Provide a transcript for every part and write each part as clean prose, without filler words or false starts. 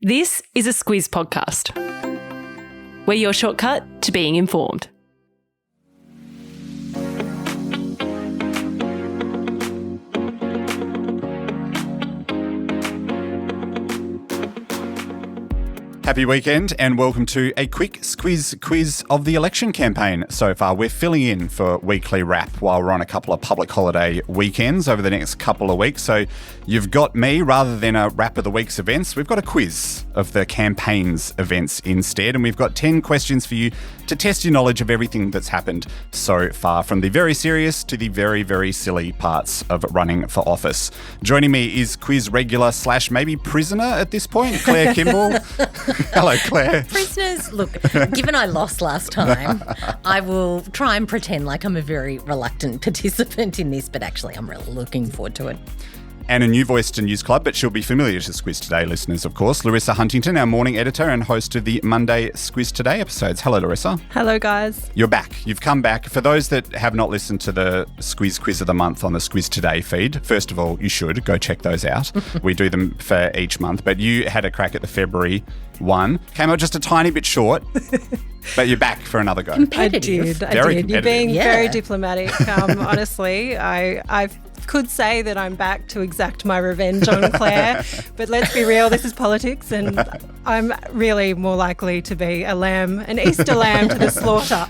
This is a Squiz podcast. We're your shortcut to being informed. Happy weekend and welcome to a quick Squiz Quiz of the election campaign so far. We're filling in for weekly wrap while we're on a couple of public holiday weekends over the next couple of weeks. So you've got me, rather than a wrap of the week's events, we've got a quiz of the campaign's events instead. And we've got 10 questions for you to test your knowledge of everything that's happened so far, from the very serious to the very, very silly parts of running for office. Joining me is quiz regular / maybe prisoner at this point, Claire Kimball. Hello, Claire. Prisoners, look, given I lost last time, I will try and pretend like I'm a very reluctant participant in this, but actually I'm really looking forward to it. And a new voice to News Club, but she'll be familiar to Squiz Today listeners, of course. Larissa Huntington, our morning editor and host of the Monday Squiz Today episodes. Hello, Larissa. Hello, guys. You're back. You've come back. For those that have not listened to the Squiz Quiz of the Month on the Squiz Today feed, first of all, you should go check those out. We do them for each month, but you had a crack at the February one. Came out just a tiny bit short, but you're back for another go. Competitive. I did. You're being Yeah. very diplomatic. Honestly, I could say that I'm back to exact my revenge on Claire, but let's be real, this is politics, and I'm really more likely to be an Easter lamb to the slaughter.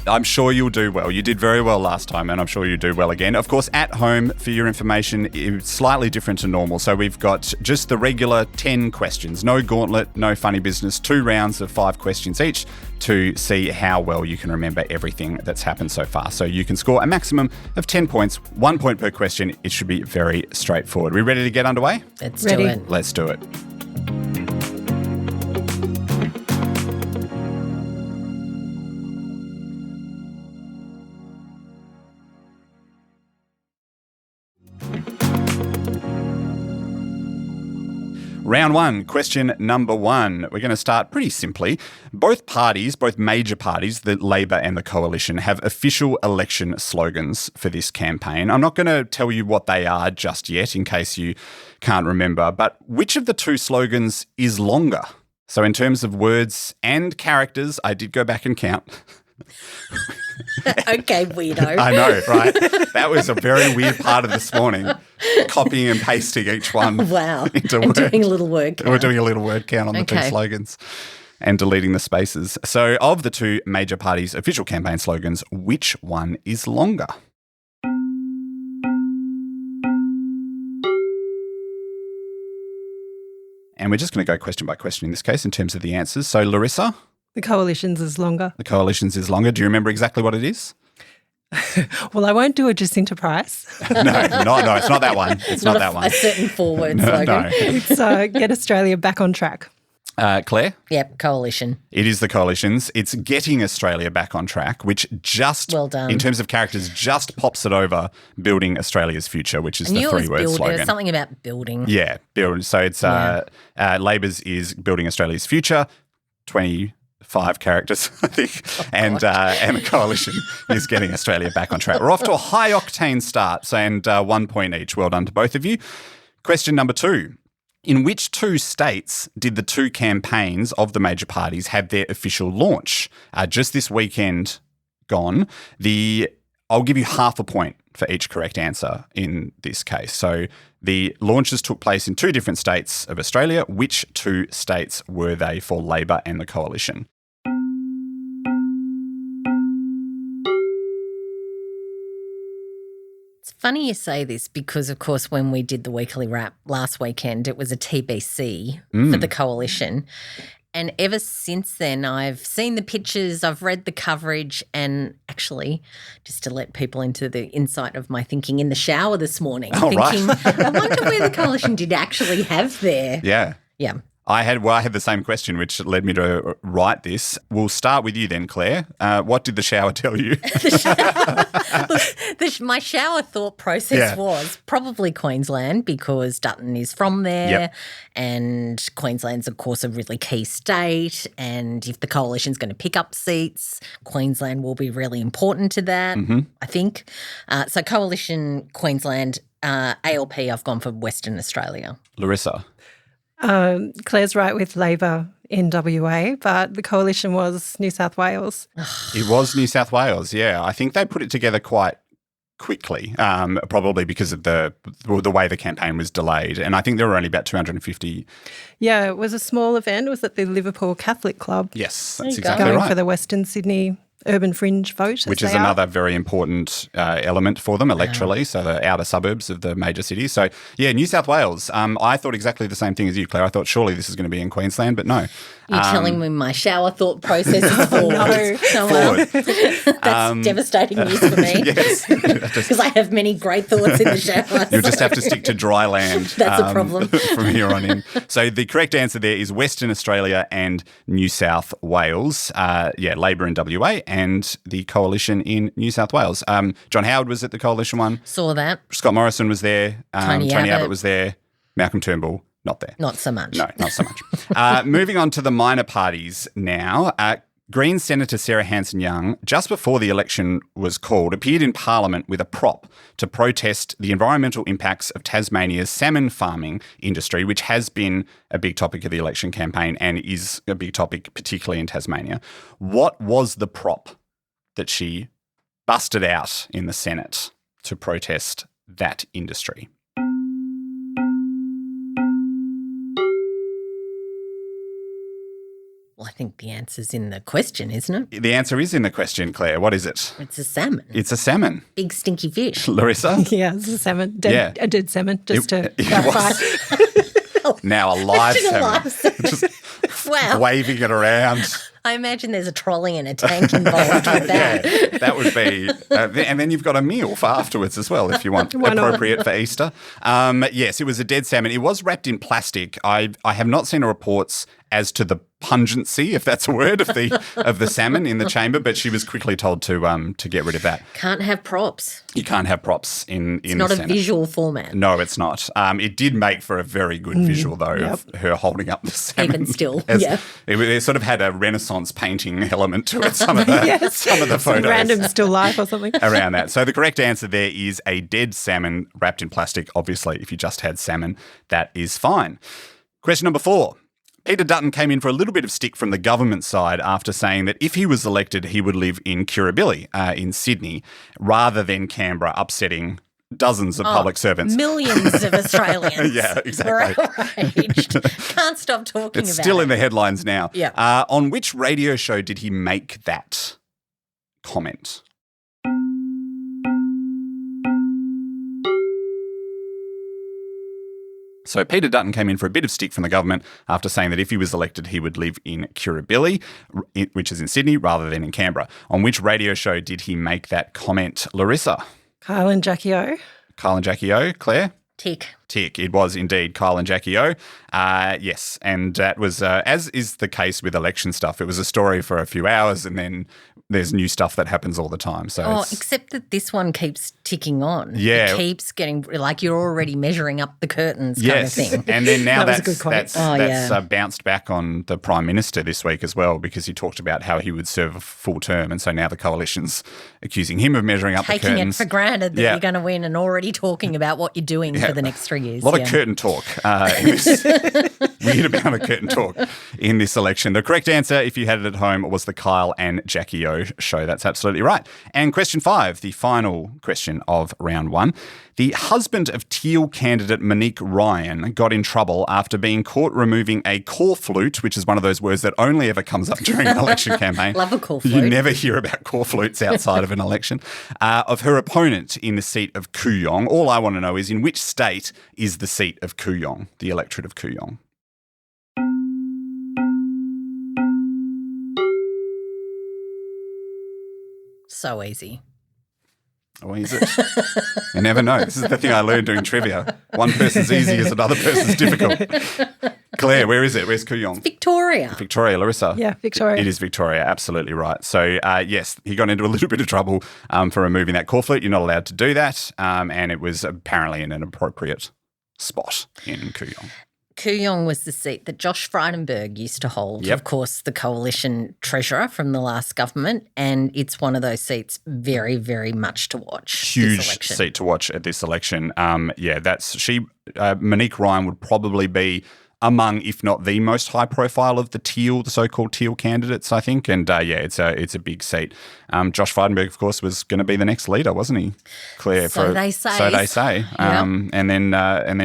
I'm sure you'll do well. You did very well last time, and I'm sure you'll do well again. Of course, at home, for your information, it's slightly different to normal. So we've got just the regular 10 questions. No gauntlet, no funny business. 2 rounds of 5 questions each to see how well you can remember everything that's happened so far. So you can score a maximum of 10 points, 1 point per question. It should be very straightforward. We ready to get underway? Let's do it. Let's do it. Round 1, question number 1. We're going to start pretty simply. Both major parties, the Labor and the Coalition, have official election slogans for this campaign. I'm not going to tell you what they are just yet in case you can't remember, but which of the 2 slogans is longer? So in terms of words and characters, I did go back and count. Okay, weirdo. I know, right? That was a very weird part of this morning, copying and pasting each one. Wow. Into and Word. doing a little word count. We're doing a little word count on the 2 slogans and deleting the spaces. So of the 2 major parties' official campaign slogans, which one is longer? And we're just going to go question by question in this case in terms of the answers. So Larissa? The Coalition's is longer. The Coalition's is longer. Do you remember exactly what it is? Well, I won't do a Jacinta Price. No, it's not that one. It's not that one. A certain 4-word slogan. No. It's Get Australia Back on Track. Claire? Yep, Coalition. It is the Coalition's. It's Getting Australia Back on Track, which just, well done. In terms of characters, just pops it over Building Australia's Future, which is the 3-word slogan. There's something about building. Yeah, build. So it's Labor's is Building Australia's Future, 25 characters, I think, and the Coalition is Getting Australia Back on Track. We're off to a high-octane start, and 1 point each. Well done to both of you. Question number 2. In which 2 states did the 2 campaigns of the major parties have their official launch? Just this weekend gone. I'll give you half a point for each correct answer in this case. So the launches took place in 2 different states of Australia. Which 2 states were they for Labor and the Coalition? It's funny you say this because, of course, when we did the weekly wrap last weekend, it was a TBC for the Coalition. And ever since then, I've seen the pictures, I've read the coverage, and actually, just to let people into the insight of my thinking in the shower this morning, I wonder where the Coalition did actually have there. Yeah. Yeah. I had the same question, which led me to write this. We'll start with you then, Claire. What did the shower tell you? My shower thought process was probably Queensland because Dutton is from there, and Queensland's, of course, a really key state, and if the Coalition's going to pick up seats, Queensland will be really important to that, I think. So Coalition, Queensland, ALP, I've gone for Western Australia. Larissa? Claire's right with Labor in WA, but the coalition was New South Wales. It was New South Wales, yeah. I think they put it together quite quickly, probably because of the way the campaign was delayed. And I think there were only about 250. Yeah, it was a small event. It was at the Liverpool Catholic Club. Yes, There that's you go. exactly Going right. for the Western Sydney urban fringe vote. Which is another very important element for them electorally, so the outer suburbs of the major cities. So, yeah, New South Wales. I thought exactly the same thing as you, Claire. I thought surely this is going to be in Queensland, but no. You're telling me my shower thought process is forward. Oh, well. That's devastating news for me. Yes. Because I have many great thoughts in the shower. You'll just have to stick to dry land. That's a problem. From here on in. So the correct answer there is Western Australia and New South Wales. Labor in WA and the coalition in New South Wales. John Howard was at the coalition one. Saw that. Scott Morrison was there. Tony Abbott was there. Malcolm Turnbull, not there. Not so much. No, not so much. Moving on to the minor parties now. Greens Senator Sarah Hanson-Young, just before the election was called, appeared in Parliament with a prop to protest the environmental impacts of Tasmania's salmon farming industry, which has been a big topic of the election campaign and is a big topic particularly in Tasmania. What was the prop that she busted out in the Senate to protest that industry? Well, I think the answer's in the question, isn't it? The answer is in the question, Claire. What is it? It's a salmon. It's a salmon. Big stinky fish. Larissa? Yeah, it's a salmon. Yeah. A dead salmon, just to it clarify. Now a live Imagine a salmon. live salmon. Wow. Waving it around. I imagine there's a trolley and a tank involved with that. Yeah, that would be, and then you've got a meal for afterwards as well if you want, Why not? appropriate for Easter. Yes, it was a dead salmon. It was wrapped in plastic. I have not seen reports as to the pungency, if that's a word, of the salmon in the chamber, but she was quickly told to get rid of that. Can't have props. You can't have props in It's not the a Senate. visual format. No, it's not. It did make for a very good visual, though, of her holding up the salmon. Even still, As- yeah. It sort of had a Renaissance painting element to it, some of the, some of the photos Random still life or something. around that. So the correct answer there is a dead salmon wrapped in plastic. Obviously, if you just had salmon, that is fine. Question number 4. Peter Dutton came in for a little bit of stick from the government side after saying that if he was elected, he would live in Kirribilli in Sydney rather than Canberra, upsetting dozens of public servants. Millions of Australians. Yeah, exactly. Were outraged. Can't stop talking It's about still it. in the headlines now. Yeah. On which radio show did he make that comment? So Peter Dutton came in for a bit of stick from the government after saying that if he was elected, he would live in Kirribilli, which is in Sydney, rather than in Canberra. On which radio show did he make that comment, Larissa? Kyle and Jackie O. Kyle and Jackie O. Claire? Tick. Tick. It was indeed Kyle and Jackie O. Yes, and that was, as is the case with election stuff, it was a story for a few hours and then there's new stuff that happens all the time. So Oh, it's- except that this one keeps ticking on. Yeah. It keeps getting, like you're already measuring up the curtains yes, kind of thing. and then now That was a that's good quote. that's bounced back on the Prime Minister this week as well because he talked about how he would serve a full term, and so now the coalition's accusing him of measuring up the Taking it curtains. for granted that Yeah. you're going to win and already talking about what you're doing for the next 3 years. A lot of curtain talk in this weird amount of curtain talk in this election. The correct answer, if you had it at home, was the Kyle and Jackie O show. That's absolutely right. And question 5, the final question of round 1. The husband of Teal candidate Monique Ryan got in trouble after being caught removing a corflute, which is one of those words that only ever comes up during an election campaign. Love a corflute. You never hear about corflutes outside of an election. Of her opponent in the seat of Kooyong. All I want to know is in which state is the seat of Kooyong, the electorate of Kooyong? So easy. Or is it? You never know. This is the thing I learned doing trivia. One person's easy as another person's difficult. Claire, where is it? Where's Kooyong? Victoria. Victoria, Larissa. Yeah, Victoria. It is Victoria, absolutely right. So, yes, he got into a little bit of trouble for removing that corflute. You're not allowed to do that. And it was apparently in an appropriate spot in Kooyong. Kooyong was the seat that Josh Frydenberg used to hold, Yep. of course, the coalition treasurer from the last government, and it's one of those seats very, very much to watch. this Huge election. seat to watch at this election. Monique Ryan would probably be among, if not the most high profile of the so-called teal candidates, I think. And it's a big seat. Josh Frydenberg, of course, was going to be the next leader, wasn't he, Claire? So they say. So they say. And then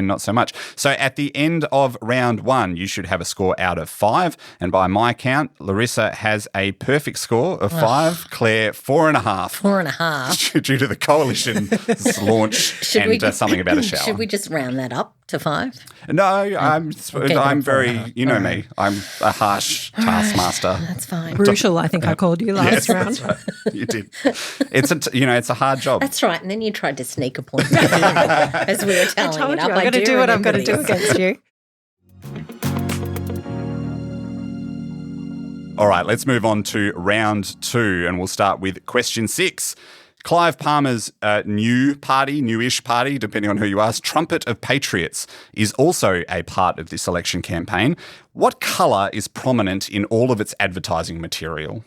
not so much. So at the end of round 1, you should have a score out of 5. And by my count, Larissa has a perfect score of 5. Claire, 4.5. 4.5. Due to the coalition's launch something about a shower. Should we just round that up to 5? No, I'm very, you know me, I'm a harsh taskmaster. That's fine. Brutal, I think I called you last round. That's right. You did. It's a hard job. That's right. And then you tried to sneak a point as we were telling I told it you, up. I'm going to do what I'm going to do against you. All right, let's move on to round 2, and we'll start with question 6. Clive Palmer's newish party, depending on who you ask, Trumpet of Patriots, is also a part of this election campaign. What colour is prominent in all of its advertising material?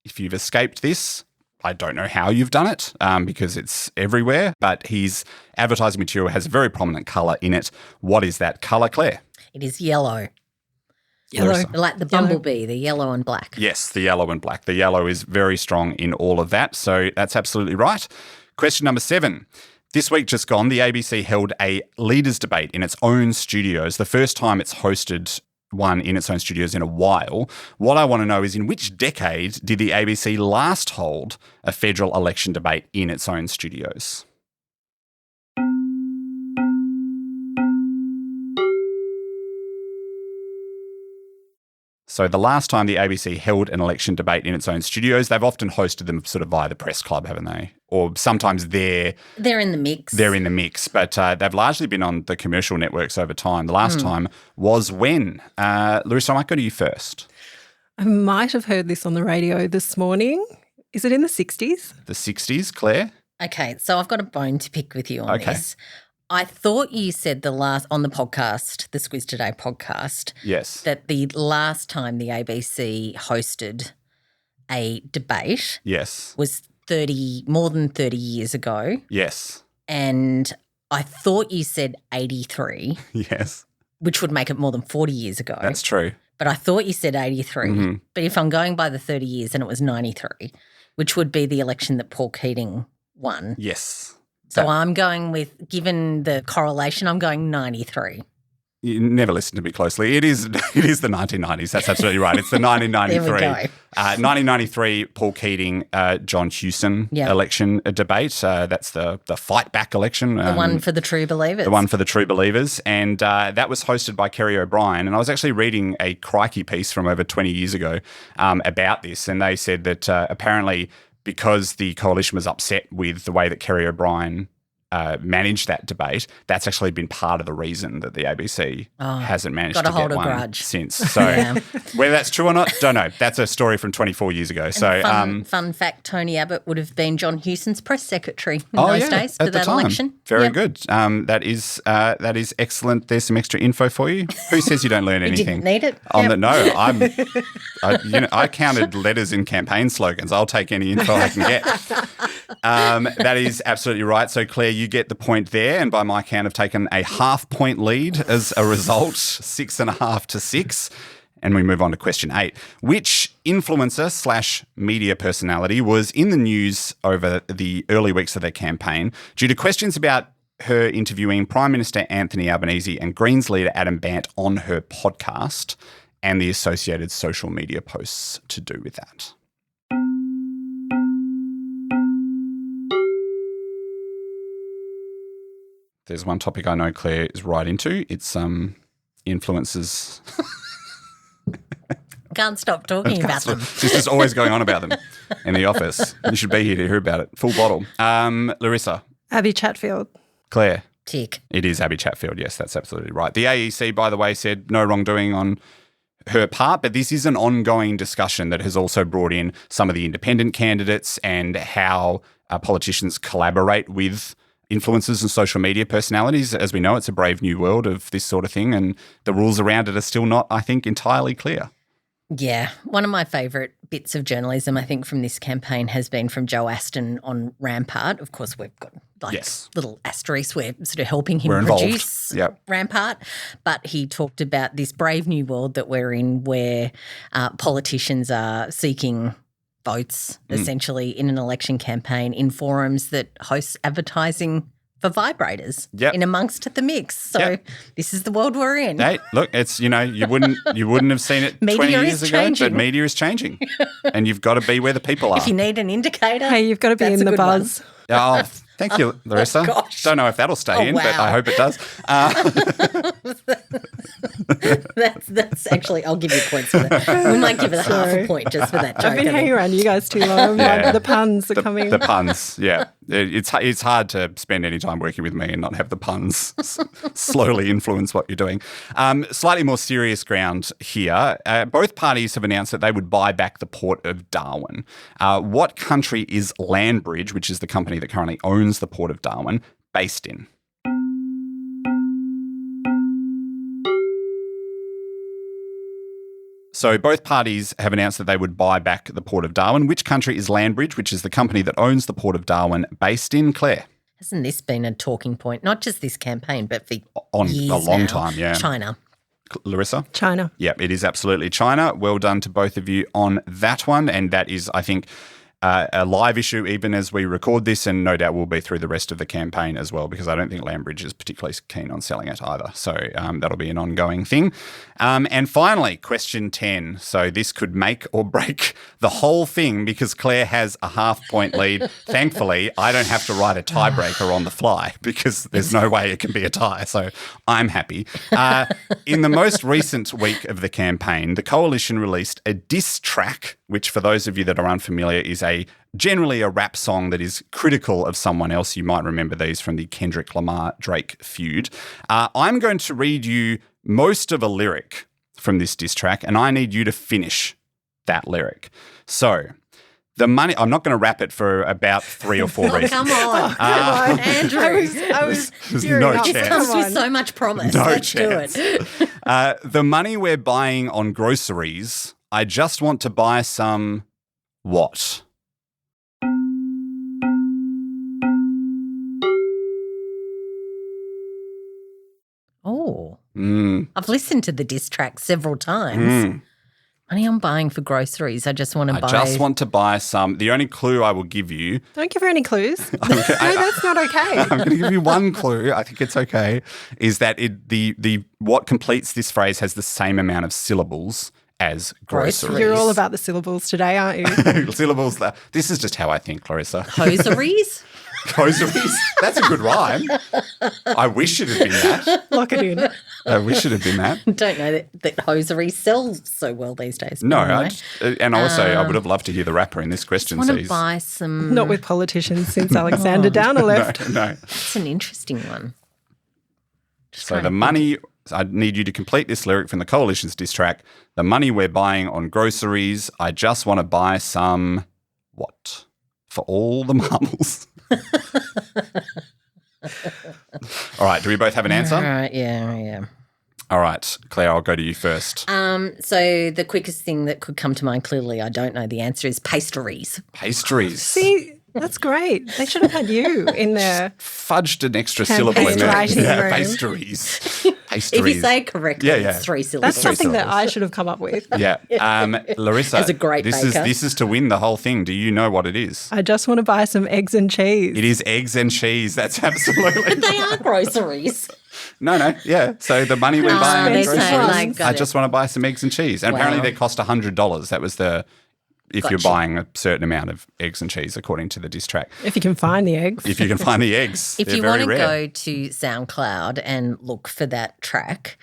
If you've escaped this, I don't know how you've done it because it's everywhere, but his advertising material has a very prominent colour in it. What is that colour, Claire? It is yellow. Yellow. Like the bumblebee, the yellow and black. Yes, the yellow and black. The yellow is very strong in all of that, so that's absolutely right. Question number 7. This week just gone, the ABC held a leaders debate in its own studios, the first time it's hosted one in its own studios in a while. What I want to know is, in which decade did the ABC last hold a federal election debate in its own studios? So the last time the ABC held an election debate in its own studios, they've often hosted them sort of via the press club, haven't they? Or sometimes they're in the mix. They're in the mix, but they've largely been on the commercial networks over time. The last time was when? Larissa, I might go to you first. I might have heard this on the radio this morning. Is it in the 60s? The 60s, Claire? Okay, so I've got a bone to pick with you on this. I thought you said on the podcast, the Squiz Today podcast, Yes. that the last time the ABC hosted a debate was more than 30 years ago. Yes. And I thought you said 83. Yes. Which would make it more than 40 years ago. That's true. But I thought you said 83. Mm-hmm. But if I'm going by the 30 years, then it was 93, which would be the election that Paul Keating won. Yes. So I'm going with, given the correlation, I'm going 93. You never listen to me closely. It is the 1990s. That's absolutely right. It's the 1993. There we go. 1993 Paul Keating, John Hewson election debate. That's the fight back election. The one for the true believers. The one for the true believers. And that was hosted by Kerry O'Brien. And I was actually reading a Crikey piece from over 20 years ago about this. And they said that apparently because the coalition was upset with the way that Kerry O'Brien managed that debate, that's actually been part of the reason that the ABC hasn't managed to get one grudge since. So whether that's true or not, don't know. That's a story from 24 years ago. So fun fact, Tony Abbott would have been John Hewson's press secretary in those days for that election. Very good. That is excellent. There's some extra info for you. Who says you don't learn anything? Didn't need it. I counted letters in campaign slogans. I'll take any info I can get. That is absolutely right. So Claire, you get the point there, and by my count, have taken a half-point lead as a result, 6.5 to 6. And we move on to question 8. Which influencer / media personality was in the news over the early weeks of their campaign due to questions about her interviewing Prime Minister Anthony Albanese and Greens leader Adam Bant on her podcast and the associated social media posts to do with that? There's one topic I know Claire is right into. It's influencers. Can't stop talking about them. She's just always going on about them in the office. You should be here to hear about it. Full bottle. Larissa. Abby Chatfield. Claire. Tick. It is Abby Chatfield. Yes, that's absolutely right. The AEC, by the way, said no wrongdoing on her part, but this is an ongoing discussion that has also brought in some of the independent candidates and how politicians collaborate with influencers and social media personalities. As we know, it's a brave new world of this sort of thing, and the rules around it are still not, I think, entirely clear. Yeah. One of my favourite bits of journalism, I think, from this campaign has been from Joe Aston on Rampart. Of course, we've got little asterisks. We're sort of helping him We're involved. produce Rampart. But he talked about this brave new world that we're in where politicians are seeking votes essentially in an election campaign in forums that host advertising for vibrators in amongst the mix. So this is the world we're in. Hey, look, it's, you wouldn't have seen it 20 years ago, but media is changing. And you've got to be where the people are. If you need an indicator, hey, you've got to be in the buzz. Oh, thank you, Larissa. Don't know if that'll stay in, but I hope it does. That's actually, I'll give you points for that. We might give it half a point just for that joke. I've been hanging around you guys too long. The puns are coming. The puns, It's hard to spend any time working with me and not have the puns slowly influence what you're doing. Slightly more serious ground here. Both parties have announced that they would buy back the port of Darwin. What country is Landbridge, which is the company that currently owns the port of Darwin, based in? So both parties have announced that they would buy back the port of Darwin. Which country is Landbridge, which is the company that owns the port of Darwin, based in? Claire? Hasn't this been a talking point, not just this campaign, but for a years long now? time, yeah. China. Larissa? China. Yep, it is absolutely China. Well done to both of you on that one. And that is, I think, a live issue even as we record this, and no doubt will be through the rest of the campaign as well, because I don't think Landbridge is particularly keen on selling it either. So that'll be an ongoing thing. And finally, question 10. So this could make or break the whole thing because Claire has a half-point lead. Thankfully, I don't have to write a tiebreaker on the fly because there's no way it can be a tie. So I'm happy. In the most recent week of the campaign, the Coalition released a diss track, which for those of you that are unfamiliar is generally a rap song that is critical of someone else. You might remember these from the Kendrick Lamar-Drake feud. I'm going to read you most of a lyric from this diss track, and I need you to finish that lyric. So, the money, I'm not going to rap it for about 3 or 4 reasons. Come on. Come on, Andrew. I was There's no up. chance. This comes with so much promise. No Let's chance. do it. The money we're buying on groceries, I just want to buy some what? Oh, I've listened to the diss track several times. Money I'm buying for groceries. I just want to buy. I just want to buy some. The only clue I will give you. Don't give her any clues. No, that's not okay. I'm going to give you one clue. I think it's okay. Is that the what completes this phrase has the same amount of syllables as groceries. You're all about the syllables today, aren't you? Syllables. This is just how I think, Clarissa. Hosieries? Hosieries. That's a good rhyme. I wish it had been that. Lock it in. I wish it had been that. Don't know that hosieries sell so well these days. No, anyway. and also I would have loved to hear the rapper in this question. I want to buy some. Not with politicians since Alexander Downer left. No. That's an interesting one. So the money, I need you to complete this lyric from the Coalition's diss track. The money we're buying on groceries, I just want to buy some what? For all the marbles. All right, do we both have an answer? All right, yeah. All right, Claire, I'll go to you first. So the quickest thing that could come to mind, clearly I don't know the answer, is pastries. Pastries. See, that's great. They should have had you in there. Fudged an extra syllable in there. Writing room. Pastries. If you say it correctly, it's 3 syllables. That's something that I should have come up with. Yeah. Larissa, As a great baker. This is to win the whole thing. Do you know what it is? I just want to buy some eggs and cheese. It is eggs and cheese. That's absolutely But they are groceries. No, yeah. So the money we're buying on they say, groceries, I got just want to buy some eggs and cheese. And apparently they cost $100. That was if you're buying a certain amount of eggs and cheese, according to the diss track. If you can find the eggs. If you can find the eggs. If they're you very want to rare. go to SoundCloud and look for that track,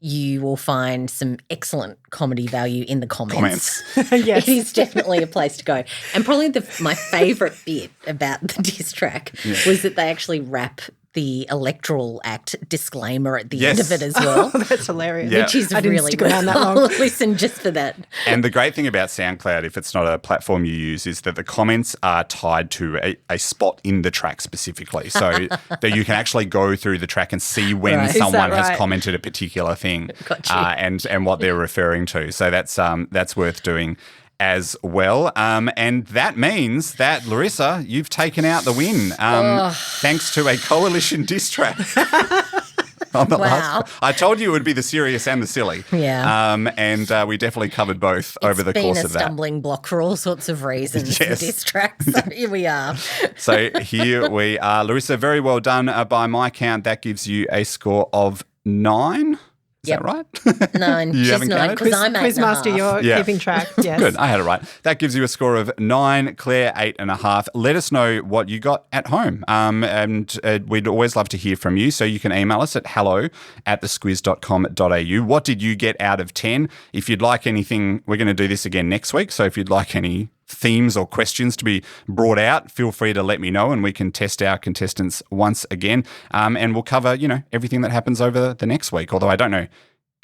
you will find some excellent comedy value in the comments. Yes. It is definitely a place to go. And probably my favourite bit about the diss track was that they actually rap the Electoral Act disclaimer at the end of it as well. Oh, that's hilarious. Yeah. Which is I didn't really stick around that I'll long. listen just for that. And the great thing about SoundCloud, if it's not a platform you use, is that the comments are tied to a spot in the track specifically. So that you can actually go through the track and see when Right. Is that someone has right? commented a particular thing Gotcha. and what they're referring to. So that's worth doing as well. And that means that, Larissa, you've taken out the win thanks to a coalition diss track. On the last, I told you it would be the serious and the silly. Yeah. And we definitely covered both over the course of It's been a stumbling block for all sorts of reasons, Yes. the diss tracks. So here we are. So here we are. Larissa, very well done. By my count, that gives you a score of 9. Is Yep. that right? 9. You She's haven't 9 counted? because I'm 8.5. Quizmaster, you're Yeah. keeping track. Yes. Good, I had it right. That gives you a score of 9. Claire, 8.5. Let us know what you got at home. And we'd always love to hear from you. So you can email us at hello@thesquiz.com.au. What did you get out of 10? If you'd like anything, we're going to do this again next week. So if you'd like any themes or questions to be brought out, feel free to let me know and we can test our contestants once again. And we'll cover, everything that happens over the next week. Although I don't know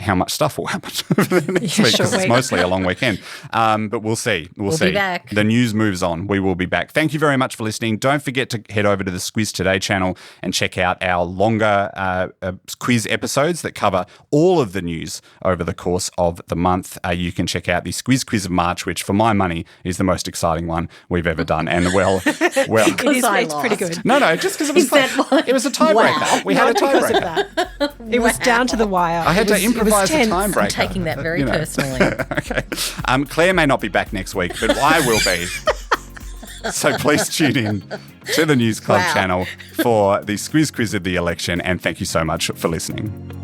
how much stuff will happen over the next week because it's mostly a long weekend. But we'll see. We'll see. Be back. The news moves on. We will be back. Thank you very much for listening. Don't forget to head over to the Squiz Today channel and check out our longer quiz episodes that cover all of the news over the course of the month. You can check out the Squiz Quiz of March, which for my money is the most exciting one we've ever done. And well, It's pretty good. no, just because it was it was a tiebreaker. Wow. We had a Not because of tiebreaker. that. It was down to the wire. I had to improvise a tense. tiebreaker. I'm taking that very personally. Okay. Claire may not be back next week, but I will be. So please tune in to the News Club channel for the Squiz Quiz of the election, and thank you so much for listening.